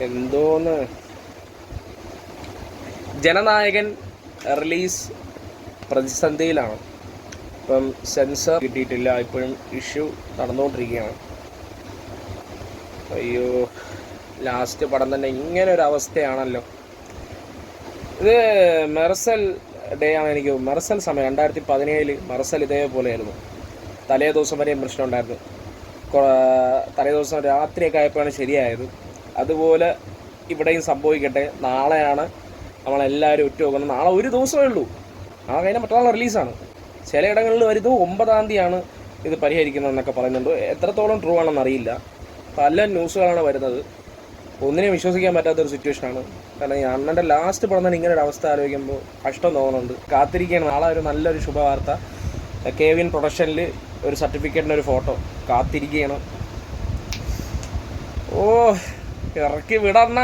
എന്തോന്ന് ജനനായകൻ റിലീസ് പ്രതിസന്ധിയിലാണ്. ഇപ്പം സെൻസർ കിട്ടിയിട്ടില്ല, ഇപ്പോഴും ഇഷ്യൂ നടന്നുകൊണ്ടിരിക്കുകയാണ്. അയ്യോ, ലാസ്റ്റ് പടം തന്നെ ഇങ്ങനെ ഒരു അവസ്ഥയാണല്ലോ. ഇത് മെർസൽ ഡേ ആണ്, എനിക്ക് മെർസൽ സമയം 2017 മെർസൽ ഇതേപോലെയായിരുന്നു. തലേ ദിവസം വരെയും പ്രശ്നം ഉണ്ടായിരുന്നു. തലേ ദിവസം രാത്രിയൊക്കെ ആയപ്പോഴാണ് ശരിയായത്. അതുപോലെ ഇവിടെയും സംഭവിക്കട്ടെ. നാളെയാണ് നമ്മളെല്ലാവരും ഉറ്റുനോക്കുന്നത്. നാളെ ഒരു ദിവസമേ ഉള്ളൂ, നാളെ കഴിഞ്ഞാൽ മറ്റന്നാൾ റിലീസാണ്. ചിലയിടങ്ങളിൽ വരുന്നത് 9-ാം തീയതിയാണ് ഇത് പരിഹരിക്കുന്നതെന്നൊക്കെ പറയുന്നുണ്ട്. എത്രത്തോളം ട്രൂ ആണെന്ന് അറിയില്ല. പല ന്യൂസുകളാണ് വരുന്നത്. ഒന്നിനെയും വിശ്വസിക്കാൻ പറ്റാത്തൊരു സിറ്റുവേഷനാണ്. കാരണം ഈ അണ്ണൻ്റെ ലാസ്റ്റ് പടം തന്നെ ഇങ്ങനെ ഒരു അവസ്ഥ ആലോചിക്കുമ്പോൾ കഷ്ടം തോന്നുന്നുണ്ട്. കാത്തിരിക്കുകയാണ്. നാളെ ഒരു നല്ലൊരു ശുഭവാർത്ത. കെവിൻ പ്രൊഡക്ഷനിൽ ഒരു സർട്ടിഫിക്കറ്റിൻ്റെ ഒരു ഫോട്ടോ കാത്തിരിക്കുകയാണ്. ഓ, ഇറക്കി വിടണ്ണ.